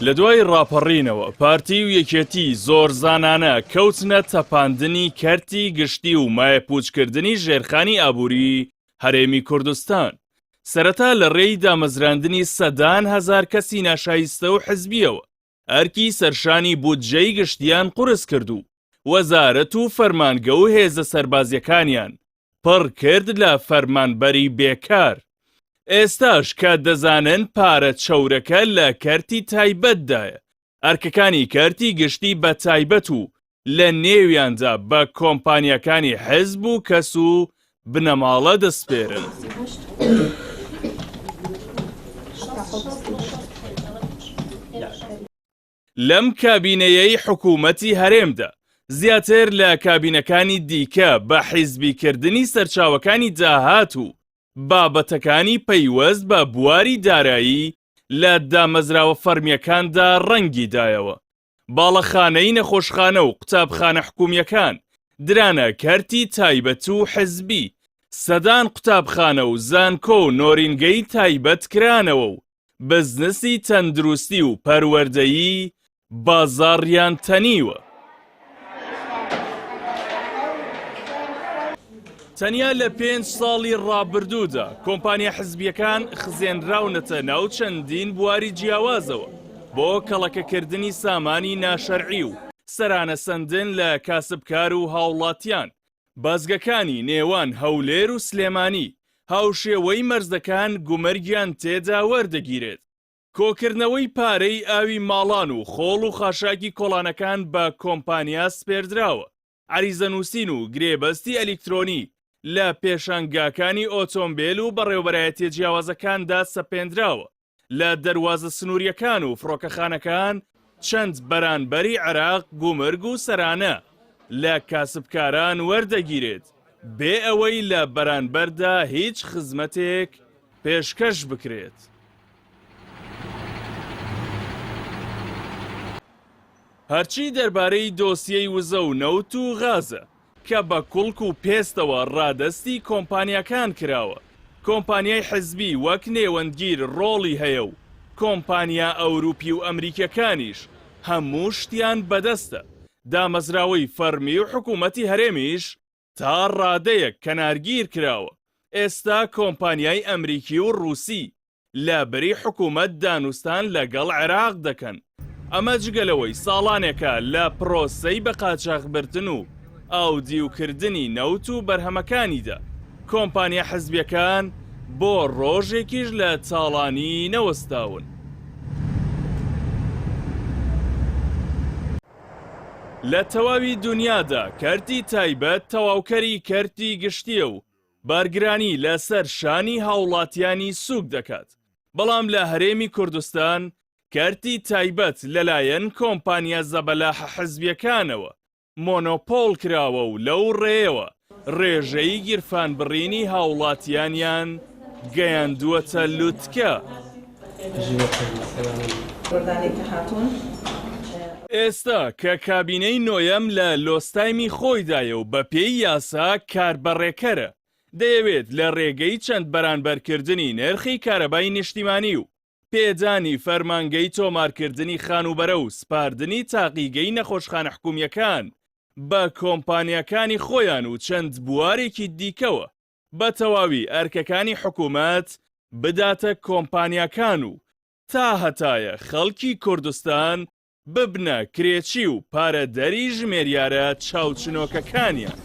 لە دوای ڕاپەڕینەوە پارتی و یەکێتی زۆر زانانە کەوتنە تەپاندنی کەرتی گشتی و مایەپوچکردنی ژێرخانی ئابووری هەرێمی کوردستان. سەرەتا لە ڕێی دامەزراندنی سەدان هەزار کەسی ناشایستە و حزبیەوە ئەرکی سەرشانی بودجەی گشتیان قورس کردو. وەزارەت و فەرمانگە و هێزە سەربازیەکانیان پڕ کرد لە فەرمانبەری بێکار. ئێستاش کە دەزانن پارە چەورەکە لە کەرتی تایبەتدایە، ئەرکەکانی کەرتی گشتی بە تایبەت و لە نێویاندا بە کۆمپانیەکانی حزب و کەس و بنەماڵە دەسپێرن. لەم کابینەیەی حکوومەتی هەرێمدا زیاتر لە کابینەکانی دیکە بە حیزبیکردنی سەرچاوەکانی داهات و بابەتەکانی پەیوەست بە بواری دارایی لە دامەزراوە فەرمیەکاندا ڕەنگی دایەوە. باڵەخانەی نەخۆشخانە و قوتابخانە حکوومیەکان درانە کەرتی تایبەت و حزبی. سەدان قوتابخانە و زانکۆ و نۆرینگەی تایبەت کرانەوە و بزنسی تەندروستی و پەروەردەیی بازاڕیان تەنیوە. تەنیا لە 5 ساڵی ڕابردوودا کۆمپانیا حزبیەکان خزێنراونەتە ناو چەندین بواری جیاوازەوە بۆ کەڵەکەکردنی سامانی ناشەرعی و سەرانە سەندن لە کاسبکار و هاوڵاتیان. بازگەکانی نێوان هەولێر و سلێمانی هاوشێوەی مەرزەکان گومەرگیان تێدا وەردەگیرێت. کۆکردنەوەی پارەی ئاوی ماڵان و خۆڵ و خاشاکی کۆڵانەکان بە کۆمپانیا سپێردراوە. عریزەنووسین و گرێبەستی ئەلیکترۆنی لە پێشانگاکانی ئۆتۆمبیل و بەڕێوەبەرایەتیە جیاوازەکاندا سەپێنراوە. لە دەروازە سنووریەکان و فڕۆکەخانەکان چەند بەرانبەری عێراق گومرگ و سەرانە لە کاسبکاران وەردەگیرێت بێ ئەوەی لە بەرانبەردا هیچ خزمەتێک پێشکەش بکرێت. هەرچی دەربارەی دۆسیەی وزە و نەوت و غازە کە بە کوڵک و پێستەوە ڕادەستی کۆمپانیاکان کراوە. کۆمپانیای حزبی وەک نێوەندگیر ڕۆڵی هەیە و کۆمپانیا ئەوروپی و ئەمریکەکانیش هەموو شتیان بەدەستە. دامەزراوەی فەرمی و حکوومەتی هەرێمیش تا ڕادەیەک کەنارگیر کراوە. ئێستا کۆمپانیای ئەمریکی و ڕووسی لە بەری حکوومەت دانوستان لەگەڵ عێراق دەکەن. ئەمە جگەلەوەی ساڵانێکە لە پرۆسەی بە قاچاغبرتن و ئاودیوکردنی نەوت و بەرهەمەکانیدا کۆمپانیا حزبیەکان بۆ ڕۆژێکیش لە تاڵانی نەوەستاون. لە تەواوی دنیادا کەرتی تایبەت تەواوکەری کەرتی گشتیە و بارگرانی لەسەر شانی هاوڵاتیانی سووک دەکات. بەڵام لە هەرێمی کوردستان کەرتی تایبەت لەلایەن کۆمپانیا زەبەلاحە حزبیەکانەوە مۆنۆپۆڵ کراوە و لەو ڕێەوە ڕێژەی گیرفانبڕینی هاوڵاتیانیان گەیاندووەتە لوتکە. ئێستا کە کابینەی نۆیەم لە لۆستایمی خۆیدایە و بە پێی یاسا کاربەڕێکەرە دەیەوێت لە ڕێگەی چەند بەرانبەرکردنی نرخی کارەبای نیشتیمانی و پێدانی فەرمانگەی تۆمارکردنی خانوبەرە و سپاردنی تاقیگەی نەخۆشخانە حکوومیەکان بە کۆمپانیەکانی خۆیان و چەند بوارێکی دیکەوە بە تەواوی ئەرکەکانی حکوومەت بداتە کۆمپانیەکان و تا هەتایە خەڵکی کوردستان ببنە کرێچی و پارەدەری ژمێریارە چاوچنۆکەکانیان.